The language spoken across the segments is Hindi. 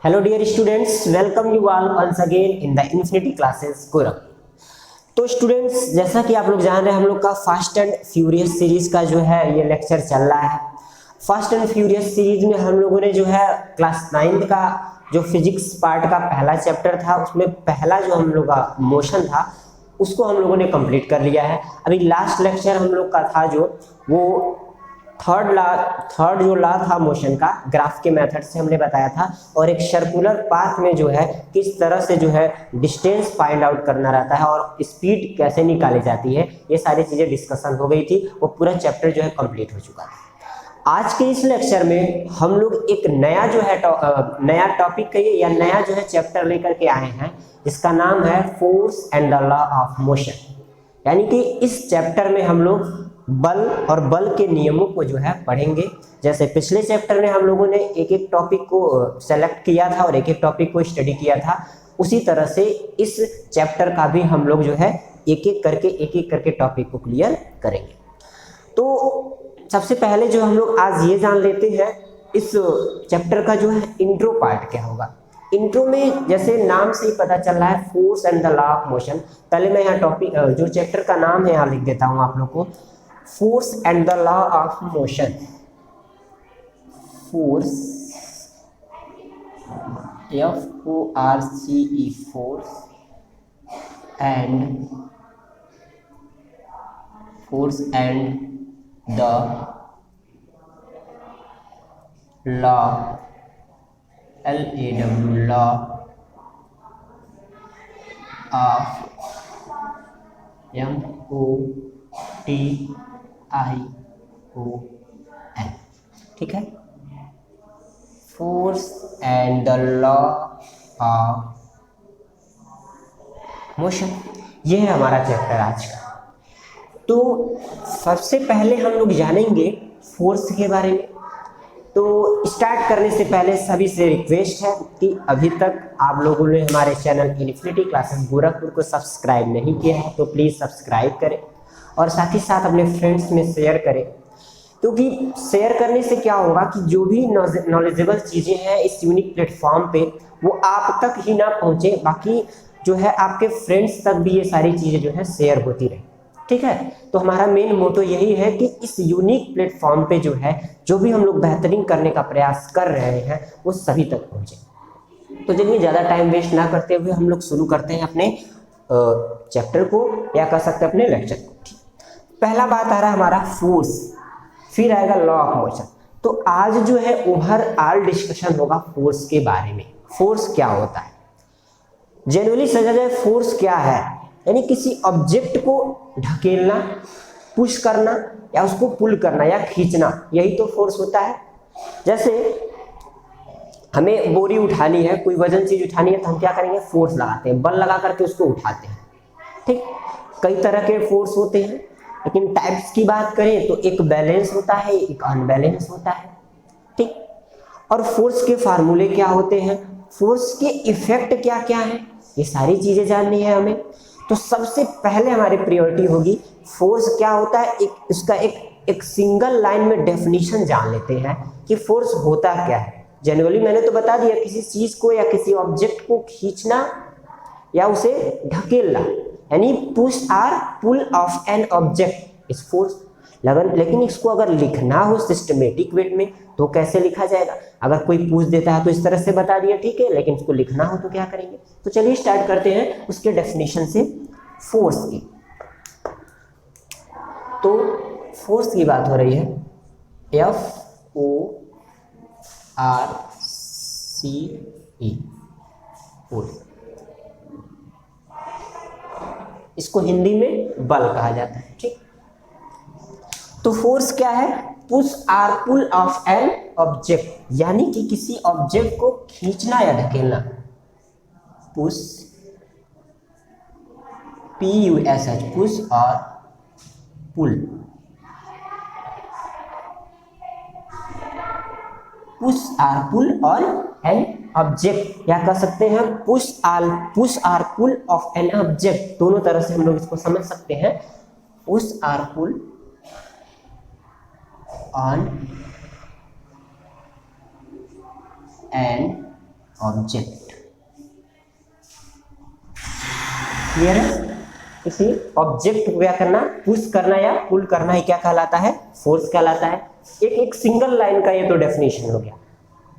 Hello dear students, welcome you all once again in the infinity classes Gorakhpur. तो स्टूडेंट्स, जैसा कि आप लोग जान रहे हैं, हम लोग का फास्ट एंड फ्यूरियस सीरीज का जो है ये लेक्चर चल रहा है। फास्ट एंड फ्यूरियस सीरीज में हम लोगों ने जो है क्लास 9 का जो फिजिक्स पार्ट का पहला चैप्टर था, उसमें पहला जो हम लोग का मोशन था उसको हम लोगों ने कंप्लीट कर लिया है। अभी लास्ट लेक्चर हम लोग का था जो वो थर्ड जो लॉ था मोशन का, ग्राफ के मेथड से हमने बताया था, और एक सर्कुलर पाथ में जो है किस तरह से जो है डिस्टेंस फाइंड आउट करना रहता है और स्पीड कैसे निकाली जाती है, ये सारी चीजें डिस्कशन हो गई थी। वो पूरा चैप्टर जो है कंप्लीट हो चुका है। आज के इस लेक्चर में हम लोग एक नया जो है नया टॉपिक कहिए या नया जो है चैप्टर लेकर के आए हैं, जिसका नाम है force and the law of motion. यानी कि इस चैप्टर में हम लोग बल और बल के नियमों को जो है पढ़ेंगे। जैसे पिछले चैप्टर में हम लोगों ने एक एक टॉपिक को सेलेक्ट किया था और एक एक टॉपिक को स्टडी किया था, उसी तरह से इस चैप्टर का भी हम लोग जो है एक एक करके टॉपिक को क्लियर करेंगे। तो सबसे पहले जो हम लोग आज ये जान लेते हैं इस चैप्टर का जो है इंट्रो पार्ट क्या होगा। इंट्रो में जैसे नाम से ही पता चल रहा है force and the law of motion. पहले मैं यहाँ टॉपिक जो चैप्टर का नाम है यहाँ लिख देता हूँ आप लोग को, force and the law of motion. Force, FORCE, force and the law, LAW, law of MOTION। ठीक है, force and the law of motion, ये है हमारा चैप्टर आज का। तो सबसे पहले हम लोग जानेंगे फोर्स के बारे में। तो स्टार्ट करने से पहले सभी से रिक्वेस्ट है कि अभी तक आप लोगों ने हमारे चैनल इन्फिनिटी क्लासेस गोरखपुर को सब्सक्राइब नहीं किया है तो प्लीज़ सब्सक्राइब करें और साथ ही साथ अपने फ्रेंड्स में शेयर करें, क्योंकि शेयर करने से क्या होगा कि जो भी नॉलेजेबल चीज़ें हैं इस यूनिक प्लेटफॉर्म पे वो आप तक ही ना पहुँचे, बाकी जो है आपके फ्रेंड्स तक भी ये सारी चीज़ें जो है शेयर होती रहे। ठीक है, तो हमारा मेन मोटो यही है कि इस यूनिक प्लेटफॉर्म पे जो है जो भी हम लोग बेहतरीन करने का प्रयास कर रहे हैं वो सभी तक पहुँचे। तो चलिए ज़्यादा टाइम वेस्ट ना करते हुए हम लोग शुरू करते हैं अपने चैप्टर को, या कह सकते हैं अपने लेक्चर को। पहला बात आ रहा है हमारा फोर्स, फिर आएगा लॉ ऑफ मोशन। तो आज जो है ओवरऑल डिस्कशन होगा फोर्स के बारे में। फोर्स क्या होता है, जनरली समझा जाए फोर्स क्या है, यानी किसी ऑब्जेक्ट को ढकेलना, पुश करना या उसको पुल करना या खींचना, यही तो फोर्स होता है। जैसे हमें बोरी उठानी है, कोई वजन चीज उठानी है, तो हम क्या करेंगे, फोर्स लगाते हैं, बल लगा करके उसको उठाते हैं। ठीक, कई तरह के फोर्स होते हैं, लेकिन टाइप्स की बात करें तो एक बैलेंस होता है, एक अनबैलेंस होता है। ठीक, और फोर्स के फार्मूले क्या होते हैं, फोर्स के इफेक्ट क्या क्या है, ये सारी चीजें जाननी है हमें। तो सबसे पहले हमारी प्रायोरिटी होगी फोर्स क्या होता है, इसका एक सिंगल लाइन में डेफिनेशन जान लेते हैं कि फोर्स होता क्या है। जनरली मैंने तो बता दिया, किसी चीज को या किसी ऑब्जेक्ट को खींचना या उसे ढकेलना, यानी push or pull of an object is force. लेकिन इसको अगर लिखना हो सिस्टमेटिक वे में तो कैसे लिखा जाएगा, अगर कोई पूछ देता है तो इस तरह से बता दिया, ठीक है, लेकिन इसको लिखना हो तो क्या करेंगे। तो चलिए स्टार्ट करते हैं उसके डेफिनेशन से फोर्स की। तो फोर्स की बात हो रही है, FORCE, फोर्स। इसको हिंदी में बल कहा जाता है। ठीक, तो फोर्स क्या है, push or pull of an object, यानी कि किसी ऑब्जेक्ट को खींचना या ढकेलना। पुश, PUSH, पुश और pull. Push or pull on an object, या कह सकते हैं push or pull of an object, दोनों तरह से हम लोग इसको समझ सकते हैं। Push or pull on an object. Clear है? किसी ऑब्जेक्ट को क्या करना, पुश करना या पुल करना ही क्या कहलाता है, फोर्स कहलाता है। एक सिंगल लाइन का ये तो डेफिनेशन हो गया।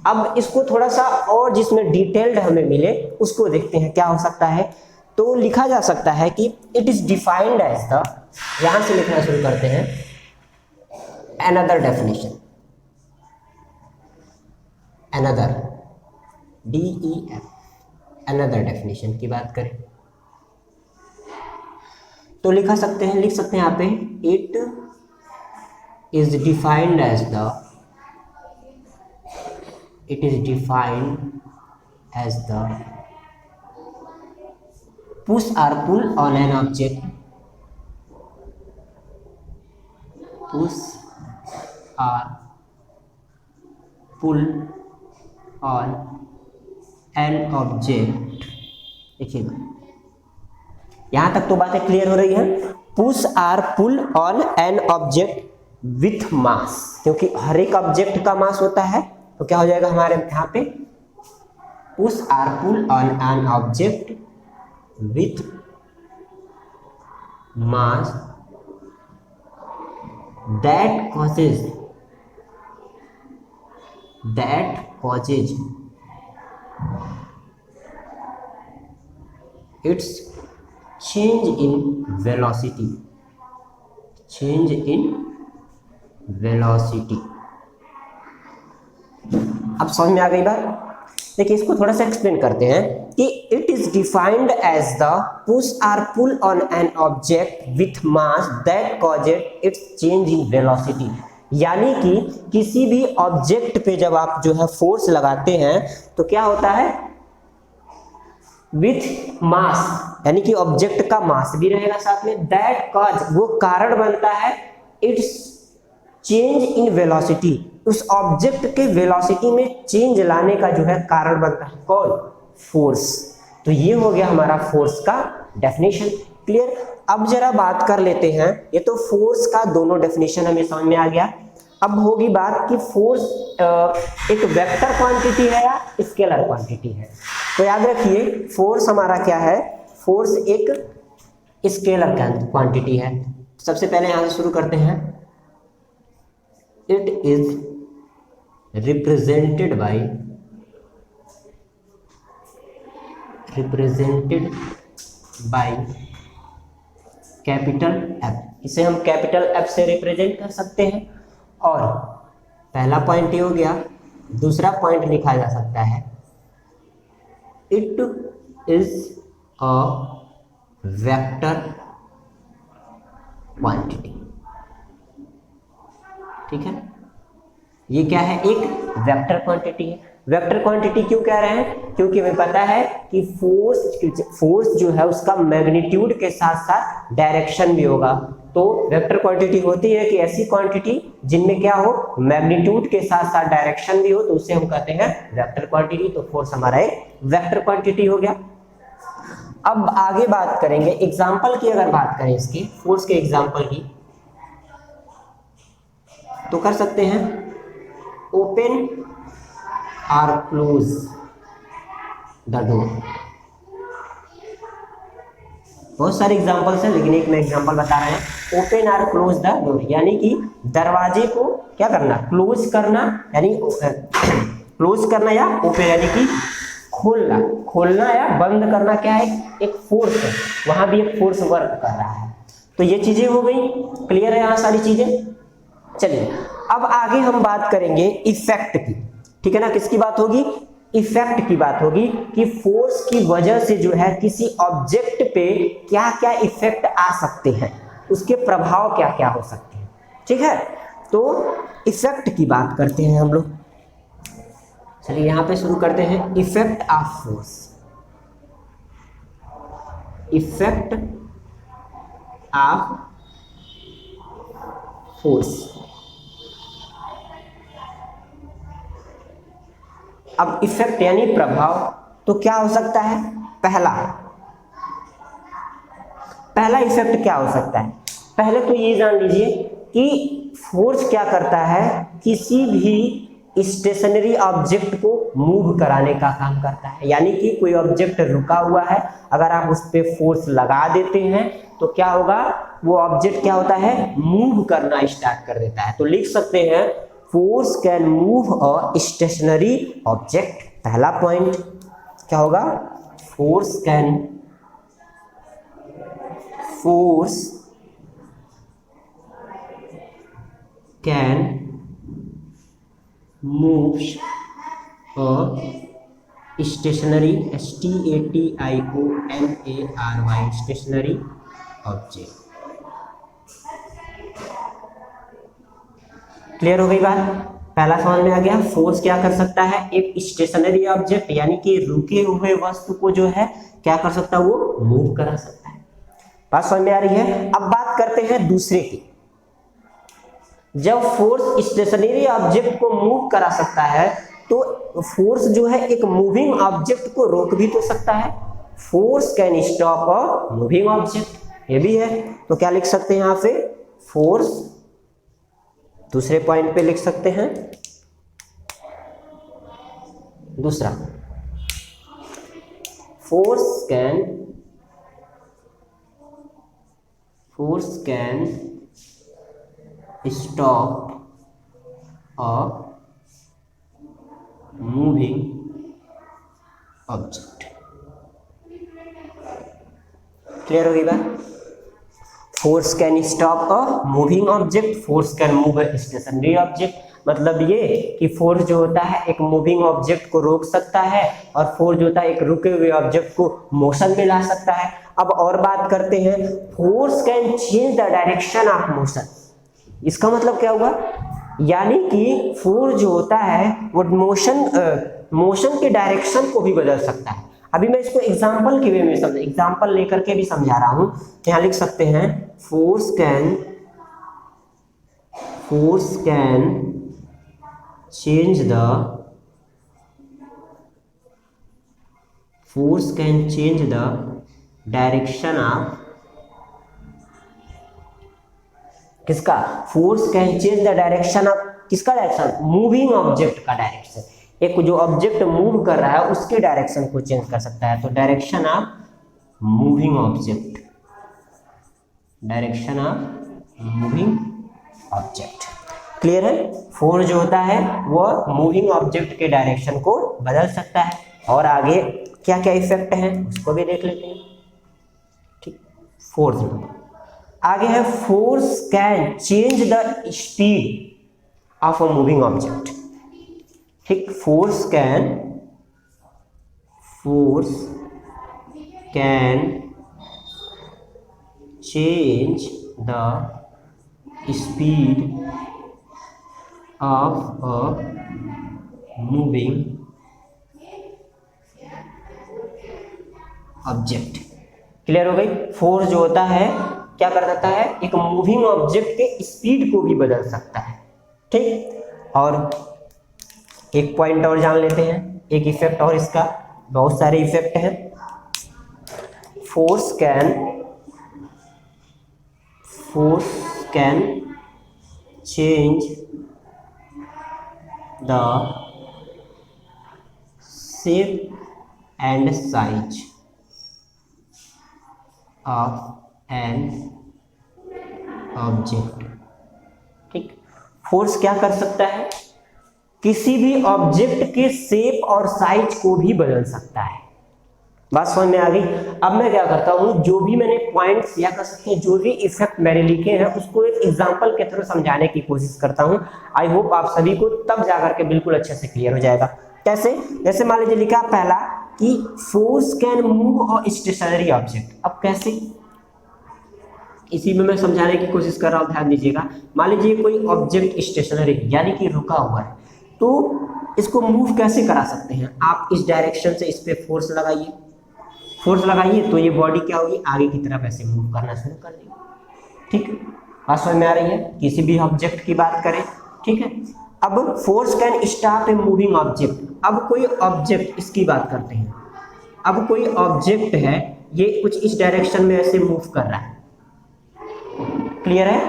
अब इसको थोड़ा सा और जिसमें डिटेल्ड हमें मिले उसको देखते हैं क्या हो सकता है। तो लिखा जा सकता है कि it is defined as the, यहां से लिखना शुरू करते हैं, another definition, another, DEF, another definition की बात करें तो लिख सकते हैं यहाँ पे, it is defined as the, it is defined as the push or pull on an object, push or pull on an object। देखिएगा यहां तक तो बातें क्लियर हो रही है। पुश और pull on an object with mass, क्योंकि हर एक ऑब्जेक्ट का मास होता है तो क्या हो जाएगा हमारे यहाँ पे, पुश और pull on an object with mass that causes its change in velocity, अब समझ में आ गई बात। देखिए इसको थोड़ा सा एक्सप्लेन करते हैं कि it is defined as the push और pull on an object with mass that caused its change in velocity. यानी कि किसी भी ऑब्जेक्ट पे जब आप जो है फोर्स लगाते हैं तो क्या होता है, विथ मास, यानी कि ऑब्जेक्ट का मास भी रहेगा साथ में, दैट कॉज, वो कारण बनता है, इट्स चेंज इन वेलोसिटी, उस ऑब्जेक्ट के वेलोसिटी में चेंज लाने का जो है कारण बनता है कौन, फोर्स। तो ये हो गया हमारा फोर्स का डेफिनेशन। क्लियर? अब जरा बात कर लेते हैं, ये तो फोर्स का दोनों डेफिनेशन हमें समझ में आ गया। अब होगी बात कि फोर्स एक वेक्टर क्वांटिटी है या स्केलर क्वांटिटी है। तो याद रखिए फोर्स हमारा क्या है, फोर्स एक स्केलर क्वांटिटी है। सबसे पहले यहां से शुरू करते हैं, it is represented by capital F। इसे हम कैपिटल F से रिप्रेजेंट कर सकते हैं। और पहला पॉइंट ये हो गया। दूसरा पॉइंट लिखा जा सकता है, it is a vector quantity. ठीक है, ये क्या है, एक वेक्टर क्वांटिटी है। वेक्टर क्वांटिटी क्यों कह रहे हैं, क्योंकि हमें पता है कि फोर्स जो है उसका मैग्नीट्यूड के साथ साथ डायरेक्शन भी होगा। तो वेक्टर क्वांटिटी होती है कि ऐसी क्वांटिटी जिनमें क्या हो, मैग्नीट्यूड के साथ साथ डायरेक्शन भी हो, तो उसे हम कहते हैं वेक्टर क्वांटिटी। तो फोर्स हमारा एक वेक्टर क्वांटिटी हो गया। अब आगे बात करेंगे एग्जाम्पल की। अगर बात करें इसकी फोर्स के एग्जाम्पल की तो कर सकते हैं, ओपन और क्लोज द डोर। बहुत सारे एग्जाम्पल्स हैं लेकिन एक मैं एग्जाम्पल बता रहे हैं, ओपन और क्लोज द डोर, यानी कि दरवाजे को क्या करना, क्लोज करना, यानी क्लोज करना या ओपन यानी कि खोलना, खोलना या बंद करना क्या है, एक फोर्स है, वहां भी एक फोर्स वर्क कर रहा है। तो ये चीजें हो गई, क्लियर है यहाँ सारी चीजें। चलिए अब आगे हम बात करेंगे इफेक्ट की। ठीक है ना, किसकी बात होगी, इफेक्ट की बात होगी कि फोर्स की वजह से जो है किसी ऑब्जेक्ट पे क्या क्या इफेक्ट आ सकते हैं, उसके प्रभाव क्या क्या हो सकते हैं। ठीक है, तो इफेक्ट की बात करते हैं हम लोग। चलिए यहां पे शुरू करते हैं, effect of force. Effect of force. अब इफेक्ट यानी प्रभाव, तो क्या हो सकता है, पहला इफेक्ट क्या हो सकता है। पहले तो ये जान लीजिए कि फोर्स क्या करता है, किसी भी स्टेशनरी ऑब्जेक्ट को मूव कराने का काम करता है। यानी कि कोई ऑब्जेक्ट रुका हुआ है, अगर आप उस पर फोर्स लगा देते हैं तो क्या होगा, वो ऑब्जेक्ट क्या होता है, मूव करना स्टार्ट कर देता है। तो लिख सकते हैं force can move a stationary object. पहला पॉइंट क्या होगा, force can move a stationary STATIONARY stationary object. Clear हो गई बात? पहला समझ में आ गया। फोर्स क्या कर सकता है, एक स्टेशनरी ऑब्जेक्ट यानी कि रुके हुए वस्तु को जो है क्या कर सकता है, वो मूव करा सकता है। बात समझ में आ रही है? अब बात करते हैं दूसरे की। जब फोर्स स्टेशनरी ऑब्जेक्ट को मूव करा सकता है तो फोर्स जो है एक मूविंग ऑब्जेक्ट को रोक भी तो सकता है। Force can stop a moving object, ये भी है। तो क्या लिख सकते हैं यहां पे, फोर्स, दूसरे पॉइंट पे लिख सकते हैं दूसरा, force can stop a moving object. Clear हो गई बात? Force can stop a moving object, force can move a stationary object. मतलब ये कि फोर्स जो होता है एक मूविंग ऑब्जेक्ट को रोक सकता है और फोर्स जो होता है एक रुके हुए ऑब्जेक्ट को मोशन में ला सकता है। अब और बात करते हैं, force can change the direction of motion. इसका मतलब क्या हुआ, यानी कि फोर्स जो होता है वो मोशन के डायरेक्शन को भी बदल सकता है। अभी मैं इसको एग्जांपल के वे में एग्जांपल लेकर के भी समझा रहा हूं। यहां लिख सकते हैं force can change the direction of, किसका, force can change the direction of, किसका डायरेक्शन, मूविंग ऑब्जेक्ट का डायरेक्शन। एक जो ऑब्जेक्ट मूव कर रहा है उसके डायरेक्शन को चेंज कर सकता है। तो direction of moving object, direction of moving object. Clear है? फोर्स जो होता है वह मूविंग ऑब्जेक्ट के डायरेक्शन को बदल सकता है। और आगे क्या क्या इफेक्ट है उसको भी देख लेते हैं। ठीक, फोर्स में आगे है, force can change the speed of a moving object. ठीक, force can change the speed of a moving object. Clear हो गई? फोर्स जो होता है क्या कर देता है, एक मूविंग ऑब्जेक्ट के स्पीड को भी बदल सकता है। ठीक, और एक पॉइंट और जान लेते हैं, एक इफेक्ट और, इसका बहुत सारे इफेक्ट हैं। Force can change the shape and size of an object. ठीक, फोर्स क्या कर सकता है, किसी भी ऑब्जेक्ट के शेप और साइज को भी बदल सकता है। बात समझ में आ गई? अब मैं क्या करता हूं, जो भी मैंने पॉइंट्स या कर सकते हैं जो भी इफेक्ट मैंने लिखे हैं उसको एक एग्जांपल के थ्रू समझाने की कोशिश करता हूं। आई होप आप सभी को तब जाकर के बिल्कुल अच्छे से क्लियर हो जाएगा। कैसे? जैसे मान लीजिए लिखा पहला कि force can move a stationary object. अब कैसे, इसी में मैं समझाने की कोशिश कर रहा हूं, ध्यान दीजिएगा। मान लीजिए कोई ऑब्जेक्ट स्टेशनरी यानी कि रुका हुआ है, तो इसको मूव कैसे करा सकते हैं आप, इस डायरेक्शन से इस पे फोर्स लगाइए, तो ये बॉडी क्या होगी, आगे की तरफ ऐसे मूव करना शुरू कर देगी। ठीक है, बात समझ में आ रही है? किसी भी ऑब्जेक्ट की बात करें, ठीक है। अब force can stop a moving object. अब कोई ऑब्जेक्ट, इसकी बात करते हैं, अब कोई ऑब्जेक्ट है, ये कुछ इस डायरेक्शन में ऐसे मूव कर रहा है। क्लियर है?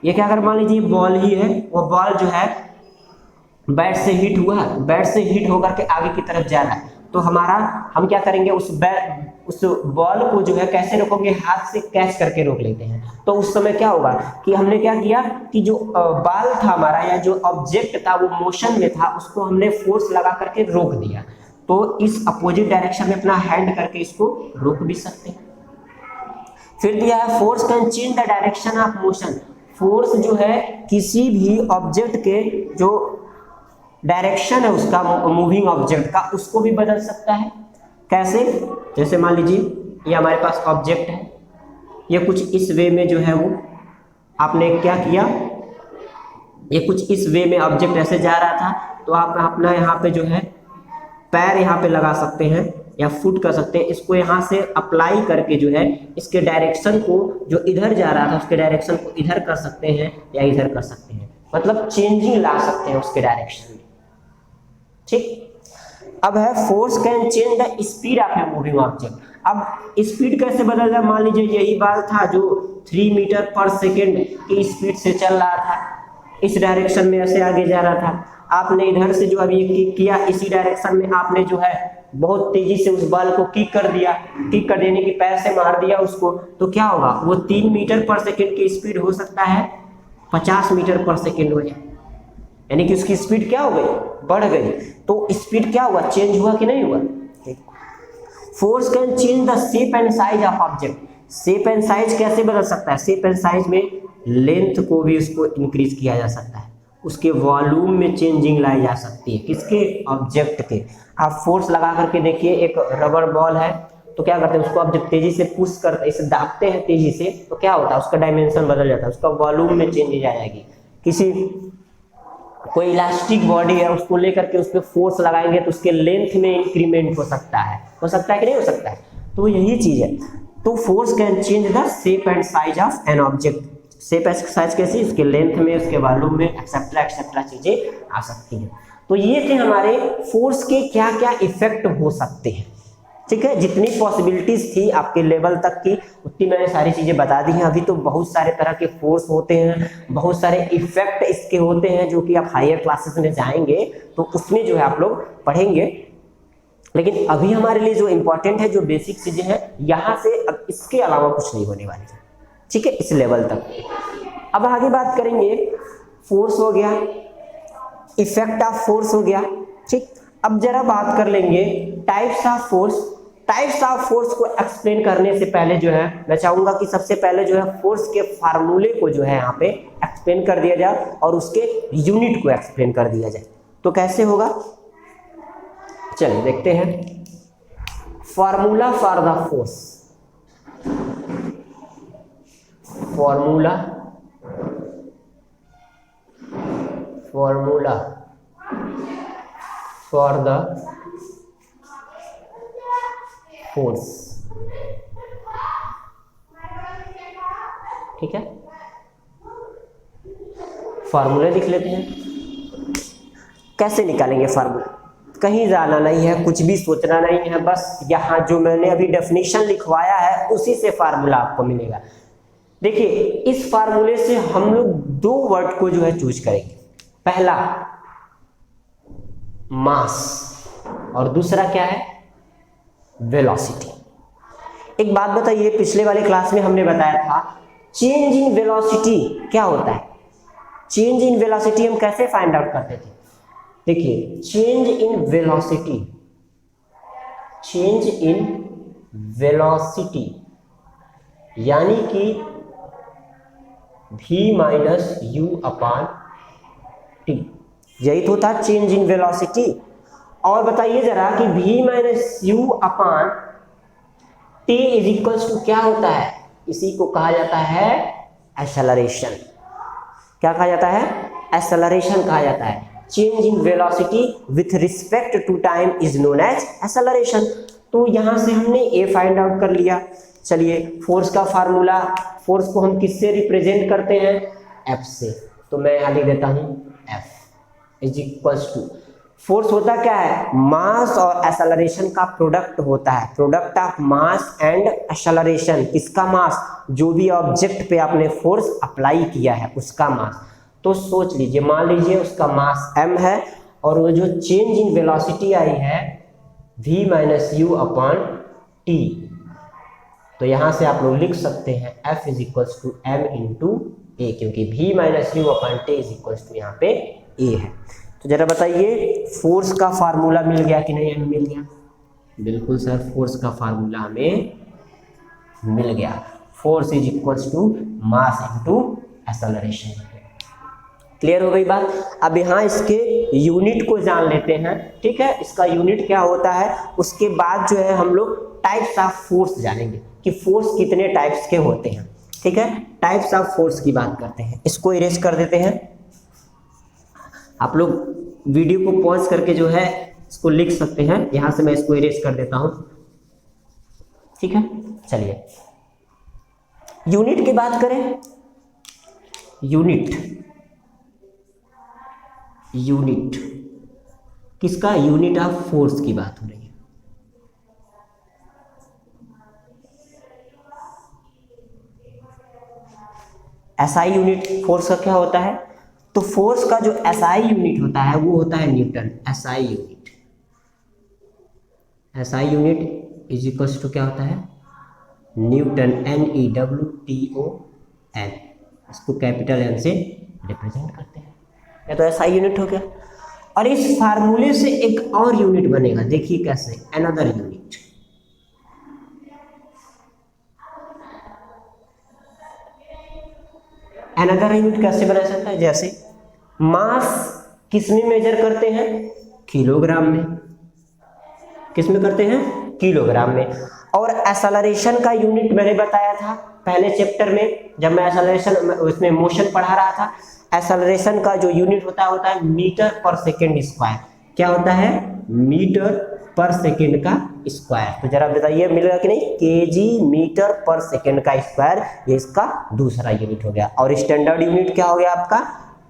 ये क्या, अगर मान लीजिए बॉल ही है, वो बॉल जो है बैट से हिट हुआ, बैट से हिट होकर के आगे की तरफ जा रहा है, तो हम क्या करेंगे, उस बॉल को जो है कैसे रोकेंगे, हाथ से कैच करके रोक लेते हैं। तो उस समय क्या होगा कि हमने क्या किया कि जो बॉल था हमारा या जो ऑब्जेक्ट था वो मोशन में था, उसको हमने फोर्स लगा करके रोक दिया। तो इस अपोजिट डायरेक्शन में अपना हैंड करके इसको रोक भी सकते हैं। फिर दिया है force can change the direction of motion. Force जो है किसी भी ऑब्जेक्ट के जो डायरेक्शन है उसका, मूविंग ऑब्जेक्ट का, उसको भी बदल सकता है। कैसे? जैसे मान लीजिए ये हमारे पास ऑब्जेक्ट है, ये कुछ इस वे में जो है वो आपने क्या किया, ये कुछ इस वे में ऑब्जेक्ट ऐसे जा रहा था, तो आप अपना यहाँ पे जो है पैर यहाँ पे लगा सकते हैं या फुट कर सकते हैं, इसको यहाँ से अप्लाई करके जो है इसके डायरेक्शन को, जो इधर जा रहा था उसके डायरेक्शन को इधर कर सकते हैं या इधर कर सकते हैं, मतलब चेंजिंग ला सकते हैं उसके डायरेक्शन में। ठीक, अब है force can change the speed of a moving object. अब स्पीड कैसे बदल रहा है, मान लीजिए यही बॉल था जो 3 मीटर पर सेकेंड की स्पीड से चल रहा था, इस डायरेक्शन में ऐसे आगे जा रहा था, आपने इधर से जो अभी किक किया, इसी डायरेक्शन में आपने जो है बहुत तेजी से उस बॉल को किक कर दिया, किक कर देने की पैर से मार दिया उसको, तो क्या होगा, वो 3 मीटर पर सेकेंड की स्पीड हो सकता है 50 मीटर पर सेकेंड हो जाए, यानी कि उसकी स्पीड क्या हो गई, बढ़ गई। तो स्पीड क्या हुआ, चेंज हुआ कि नहीं हुआ। Force can change the shape and size of object. Shape and size कैसे बदल सकता है, शेप एंड साइज में लेंथ को भी उसको इंक्रीज किया जा सकता है, उसके वॉल्यूम में चेंजिंग लाई जा सकती है, किसके, ऑब्जेक्ट के। आप फोर्स लगा करके देखिए, एक रबर बॉल है, तो क्या करते हैं उसको आप जब तेजी से पुश करते, इसे दाबते हैं तेजी से, तो क्या होता है, उसका डायमेंशन बदल जाता है, उसका वॉल्यूम में चेंज आ जाएगी। किसी कोई इलास्टिक बॉडी है, उसको लेकर के उस पर फोर्स लगाएंगे तो उसके लेंथ में इंक्रीमेंट हो सकता है कि नहीं हो सकता है। तो यही चीज है, तो force can change the shape and size of an object. Shape and size कैसी, उसके लेंथ में, उसके वॉल्यूम में, एक्सेट्रा चीजें आ सकती हैं। तो ये थे हमारे फोर्स के क्या क्या इफेक्ट हो सकते हैं। ठीक है, जितनी पॉसिबिलिटीज थी आपके लेवल तक की उतनी मैंने सारी चीजें बता दी हैं। अभी तो बहुत सारे तरह के फोर्स होते हैं, बहुत सारे इफेक्ट इसके होते हैं, जो कि आप हायर क्लासेस में जाएंगे तो उसमें जो है आप लोग पढ़ेंगे। लेकिन अभी हमारे लिए जो इंपॉर्टेंट है, जो बेसिक चीजें हैं, यहाँ से अब इसके अलावा कुछ नहीं होने वाली है। ठीक है, इस लेवल तक। अब आगे बात करेंगे, फोर्स हो गया, इफेक्ट ऑफ फोर्स हो गया। ठीक, अब जरा बात कर लेंगे types of force. Types of force को एक्सप्लेन करने से पहले जो है मैं चाहूंगा कि सबसे पहले जो है फोर्स के फार्मूले को जो है यहाँ पे एक्सप्लेन कर दिया जाए और उसके यूनिट को एक्सप्लेन कर दिया जाए। तो कैसे होगा, चलिए देखते हैं। Formula for the force, formula for the force. ठीक है, फार्मूला लिख लेते हैं। कैसे निकालेंगे फार्मूला, कहीं जाना नहीं है, कुछ भी सोचना नहीं है, बस यहाँ जो मैंने अभी डेफिनेशन लिखवाया है उसी से फार्मूला आपको मिलेगा। देखिए, इस फार्मूले से हम लोग 2 वर्ड को जो है चूज करेंगे। पहला मास और दूसरा क्या है, वेलोसिटी। एक बात बताइए, पिछले वाले क्लास में हमने बताया था चेंज इन वेलोसिटी क्या होता है। चेंज इन वेलोसिटी हम कैसे फाइंड आउट करते थे। देखिए, चेंज इन वेलोसिटी यानी कि v minus you upon T, यही तो था चेंज इन वेलोसिटी। और बताइए जरा कि v minus you upon T is equals to क्या होता है, इसी को कहा जाता है एक्सेलरेशन। क्या कहा जाता है, एक्सेलरेशन कहा जाता है। Change in velocity with respect to time is known as acceleration. तो यहां से हमने ए फाइंड आउट कर लिया। चलिए, फोर्स का फार्मूला, फोर्स को हम किससे रिप्रेजेंट करते हैं, एफ से। तो मैं यहां लिख देता हूं F is equals to, force होता क्या है, मास और एक्सेलरेशन का प्रोडक्ट होता है, product of mass and acceleration. किसका मास, जो भी ऑब्जेक्ट पे आपने फोर्स अप्लाई किया है उसका मास। तो सोच लीजिए, मान लीजिए उसका मास m है और वो जो चेंज इन वेलोसिटी आई है v minus you upon t, तो यहाँ से आप लोग लिख सकते हैं F is equals to m into a, क्योंकि v minus you upon T is equals to यहाँ पे a है। तो जरा बताइए फोर्स का फार्मूला मिल गया कि नहीं? हमें मिल गया, बिल्कुल सर, फोर्स का फार्मूला हमें मिल गया। Force is equals to mass into acceleration. Clear हो गई बात? अब यहाँ इसके यूनिट को जान लेते हैं, ठीक है, इसका यूनिट क्या होता है। उसके बाद जो है हम लोग टाइप्स ऑफ फोर्स जानेंगे कि फोर्स कितने टाइप्स के होते हैं, ठीक है। टाइप्स ऑफ फोर्स की बात करते हैं। इसको इरेज कर देते हैं। आप लोग वीडियो को पॉज करके जो है इसको लिख सकते हैं, यहां से मैं इसको इरेज कर देता हूं, ठीक है। चलिए यूनिट की बात करें। यूनिट किसका? यूनिट ऑफ फोर्स की बात हो रही है। एसआई यूनिट फोर्स का क्या होता है? तो फोर्स का जो एसआई यूनिट होता है वो होता है newton. SI unit is equals to क्या होता है? Newton, NEWTON। इसको कैपिटल एन से रिप्रेजेंट करते हैं। या तो एसआई यूनिट हो गया। और इस फार्मूले से एक और यूनिट बनेगा, देखिए कैसे, अनदर यूनिट। अनदर यूनिट कैसे बना सकता है? जैसे मास किस में मेजर करते हैं? किलोग्राम में। किस में करते हैं? किलोग्राम में। और एक्सेलरेशन का यूनिट मैंने बताया था पहले चैप्टर में, जब मैं एक्सेलरेशन उसमें मोशन पढ़ा रहा था। एक्सेलरेशन का जो यूनिट होता है मीटर पर सेकेंड स्क्वायर। क्या होता है? मीटर पर सेकेंड का स्क्वायर। तो जरा बताइए मिलेगा कि नहीं? केजी मीटर पर सेकेंड का स्क्वायर, ये इसका दूसरा यूनिट हो गया। और स्टैंडर्ड यूनिट क्या हो गया आपका?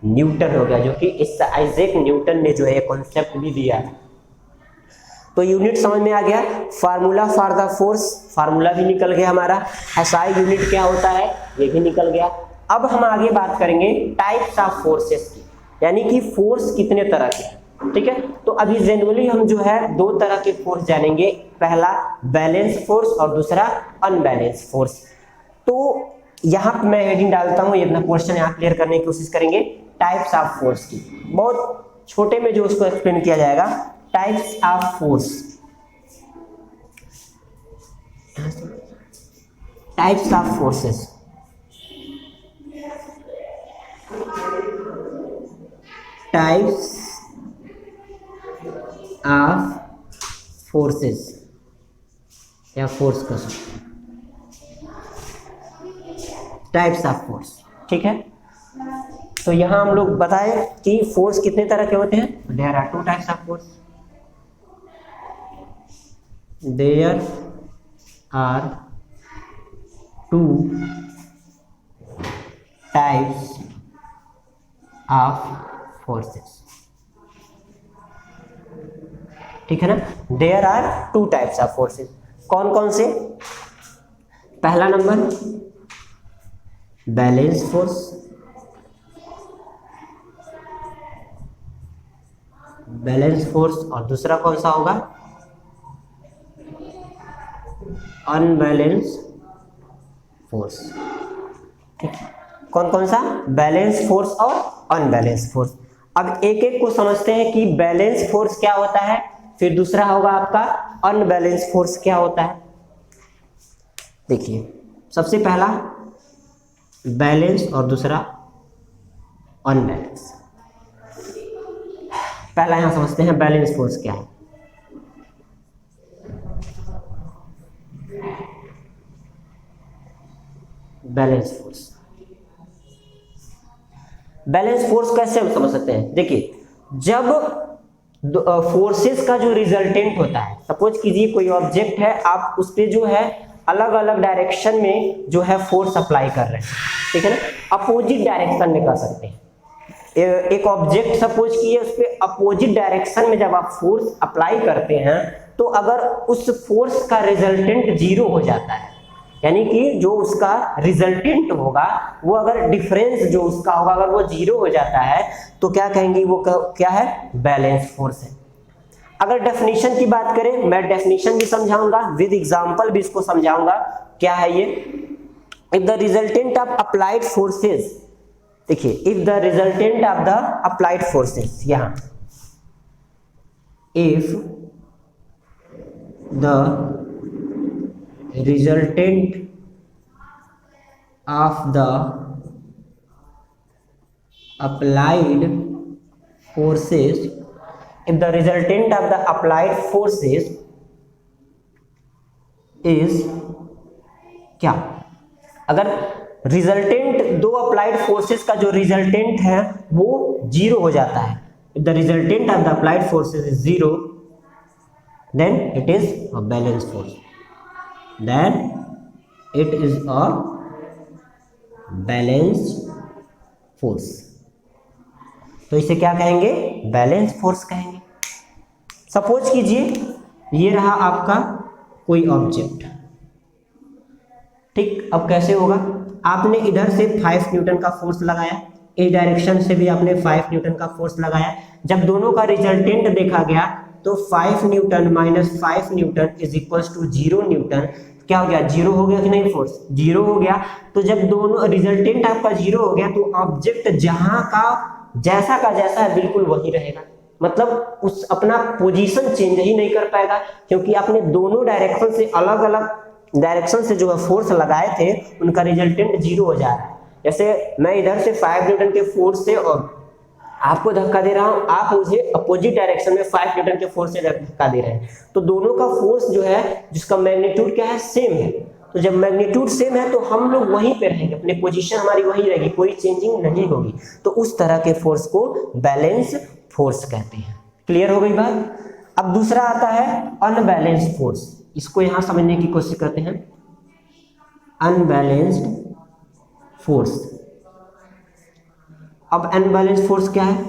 न्यूटन हो गया, जो कि इस आइजैक न्यूटन ने जो है कॉन्सेप्ट भी दिया है। तो यूनिट समझ में आ गया। Formula for the force, formula भी निकल गया हमारा। एसआई यूनिट क्या होता है ये भी निकल गया। अब हम आगे बात करेंगे टाइप्स ऑफ फोर्सेस की, यानी कि फोर्स कितने तरह के हैं, ठीक है। तो अभी जनरली हम जो है दो तरह के फोर्स जानेंगे, पहला बैलेंस फोर्स और दूसरा अनबैलेंस फोर्स। तो यहाँ पे मैं हेडिंग डालता हूँ, ये अपना क्वेश्चन यहाँ क्लियर करने की कोशिश करेंगे। टाइप्स ऑफ फोर्स की बहुत छोटे में जो उसको एक्सप्लेन किया जाएगा। Types of force, types of forces. Types of forces या फोर्स का टाइप्स ऑफ फोर्स, ठीक है। तो यहां हम लोग बताएं कि फोर्स कितने तरह के होते हैं। There are two types of force. There are two types of forces, ठीक है ना। There are two types of forces. कौन कौन से? पहला number balance force, balance force, और दूसरा कौन सा होगा? अनबैलेंस फोर्स, ठीक। कौन कौन सा? बैलेंस फोर्स और अनबैलेंस फोर्स। अब एक एक को समझते हैं कि बैलेंस फोर्स क्या होता है, फिर दूसरा होगा आपका अनबैलेंस फोर्स क्या होता है। देखिए सबसे पहला बैलेंस और दूसरा अनबैलेंस। पहला यहां समझते हैं बैलेंस फोर्स क्या है। बैलेंस फोर्स, बैलेंस फोर्स कैसे हम समझ सकते हैं? देखिए जब फोर्सेस का जो रिजल्टेंट होता है, सपोज कीजिए कोई ऑब्जेक्ट है, आप उस पर जो है अलग अलग डायरेक्शन में जो है फोर्स अप्लाई कर रहे हैं, ठीक है ना। अपोजिट डायरेक्शन में कर सकते हैं। एक ऑब्जेक्ट सपोज किए, उस पर अपोजिट डायरेक्शन में जब आप फोर्स अप्लाई करते हैं, तो अगर उस फोर्स का रिजल्टेंट जीरो हो जाता है, यानी कि जो उसका रिजल्टेंट होगा वो अगर डिफरेंस जो उसका होगा अगर वो 0 हो जाता है तो क्या कहेंगे, वो क्या है, बैलेंस फोर्स है। अगर डेफिनेशन की बात करें, मैं डेफिनेशन भी समझाऊंगा विद एग्जांपल भी इसको समझाऊंगा। क्या है ये, if the resultant of applied forces, देखिए if the resultant of the applied forces, यहां if the resultant of the applied forces, if the resultant of the applied forces is क्या, अगर रिजल्टेंट दो अप्लाइड फोर्सेस का जो रिजल्टेंट है वो 0 हो जाता है, if the resultant of the applied forces is 0 then it is a balanced force, then it is a balanced force। तो इसे क्या कहेंगे, बैलेंस फोर्स कहेंगे। सपोज कीजिए ये रहा आपका कोई ऑब्जेक्ट, ठीक। अब कैसे होगा, आपने इधर से 5 न्यूटन का फोर्स लगाया, इस डायरेक्शन से भी आपने 5 न्यूटन का फोर्स लगाया। जब दोनों का रिजल्टेंट देखा गया तो 5 newton minus 5 newton is equals to 0 newton. क्या हो गया, 0 हो गया कि नहीं, फोर्स 0 हो गया। तो जब दोनों रिजल्टेंट आपका 0 हो गया तो ऑब्जेक्ट जहां का जैसा है बिल्कुल वही रहेगा, मतलब उस अपना पोजीशन चेंज ही नहीं कर पाएगा, क्योंकि आपने दोनों डायरेक्शन से अलग अलग डायरेक्शन से जो है फोर्स लगाए थे उनका रिजल्टेंट 0 हो जा रहा है। जैसे मैं इधर से 5 न्यूटन के फोर्स से और आपको धक्का दे रहा हूं, आप मुझे अपोजिट डायरेक्शन में 5 न्यूटन के फोर्स से धक्का दे रहे हैं, तो दोनों का फोर्स जो है जिसका मैग्नीट्यूड क्या है, सेम है। तो जब मैग्नीट्यूड सेम है तो हम लोग वहीं पे रहेंगे, अपने पोजीशन हमारी वहीं रहेगी, कोई चेंजिंग नहीं होगी। तो उस तरह के फोर्स को बैलेंस फोर्स कहते हैं। क्लियर हो गई बात। अब दूसरा आता है अनबैलेंस्ड फोर्स, इसको यहां समझने की कोशिश करते हैं। अनबैलेंस्ड फोर्स, अब अनबैलेंस्ड फोर्स क्या है,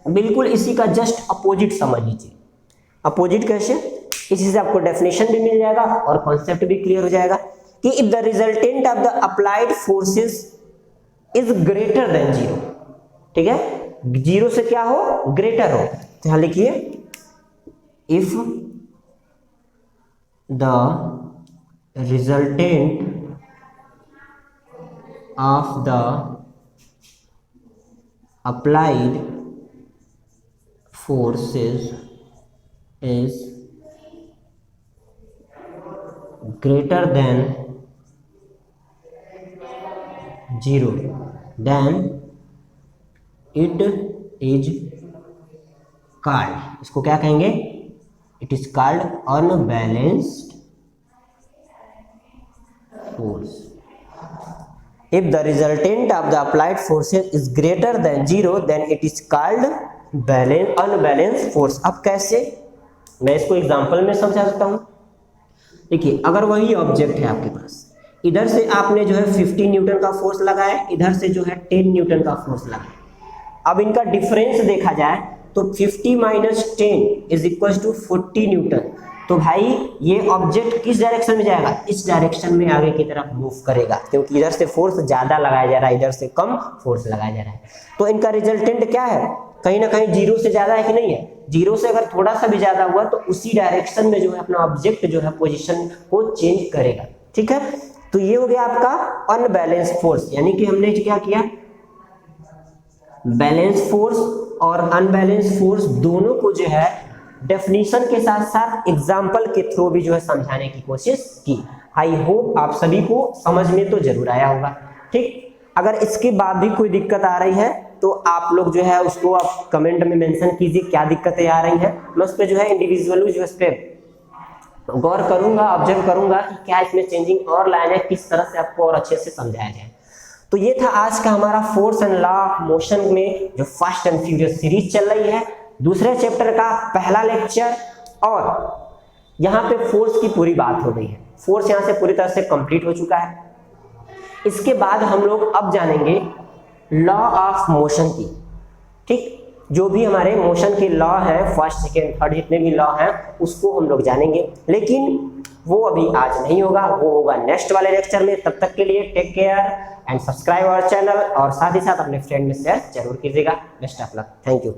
बिल्कुल इसी का जस्ट अपोजिट समझ लीजिए। अपोजिट कैसे, इसी से आपको डेफिनेशन भी मिल जाएगा और कॉन्सेप्ट भी क्लियर हो जाएगा कि if the resultant of the applied forces is greater than 0, ठीक है, 0 से क्या हो, ग्रेटर हो। तो यहां लिखिए if the resultant of the applied forces is greater than 0 then it is called, इसको क्या कहेंगे, it is called unbalanced force। if the resultant of the applied forces is greater than 0 then it is called unbalanced force। अब कैसे, मैं इसको एग्जांपल में समझा सकता हूं। देखिए अगर वही ऑब्जेक्ट है आपके पास, इधर से आपने जो है 50 न्यूटन का फोर्स लगाया, इधर से जो है 10 न्यूटन का फोर्स लगाया। अब इनका डिफरेंस देखा जाए तो 50 minus 10 is equal to 40 newton. तो भाई ये ऑब्जेक्ट किस डायरेक्शन में जाएगा, इस डायरेक्शन में आगे की तरफ मूव करेगा, क्योंकि इधर से फोर्स ज्यादा लगाया जा रहा है, इधर से कम फोर्स लगाया जा रहा है। तो इनका रिजल्टेंट क्या है, कहीं ना कहीं 0 से ज्यादा है कि नहीं है। 0 से अगर थोड़ा सा भी ज्यादा हुआ तो उसी डायरेक्शन में जो है अपना ऑब्जेक्ट जो है पोजीशन को चेंज करेगा, ठीक है। तो ये हो गया आपका अनबैलेंस्ड फोर्स, यानी कि हमने क्या किया, बैलेंस फोर्स और अनबैलेंस फोर्स दोनों को जो है डेफिनेशन के साथ साथ एग्जाम्पल के थ्रू भी जो है समझाने की कोशिश की। आई होप आप सभी को समझ में तो जरूर आया होगा, ठीक। अगर इसके बाद भी कोई दिक्कत आ रही है तो आप लोग जो है उसको आप कमेंट में मेंशन कीजिए क्या दिक्कतें आ रही हैं। मैं उस पर जो है इंडिविजुअली जो है इस पर गौर करूंगा, ऑब्जर्व करूंगा कि क्या इसमें चेंजिंग और लाना है, किस तरह से आपको और अच्छे से समझाया जाए। तो ये था आज का हमारा force and law of motion में जो फास्ट एंड फ्यूरियस सीरीज चल रही है, दूसरे चैप्टर का पहला लेक्चर। और यहाँ पे फोर्स की पूरी बात हो गई है, फोर्स यहाँ से पूरी तरह से कंप्लीट हो चुका है। इसके बाद हम लोग अब जानेंगे लॉ ऑफ मोशन की, ठीक। जो भी हमारे मोशन के लॉ हैं, फर्स्ट सेकेंड थर्ड जितने भी लॉ हैं उसको हम लोग जानेंगे, लेकिन वो अभी आज नहीं होगा, वो होगा नेक्स्ट वाले लेक्चर में। तब तक के लिए take care and subscribe our channel, और साथ ही साथ अपने फ्रेंड में शेयर जरूर कीजिएगा। Best of luck, thank you.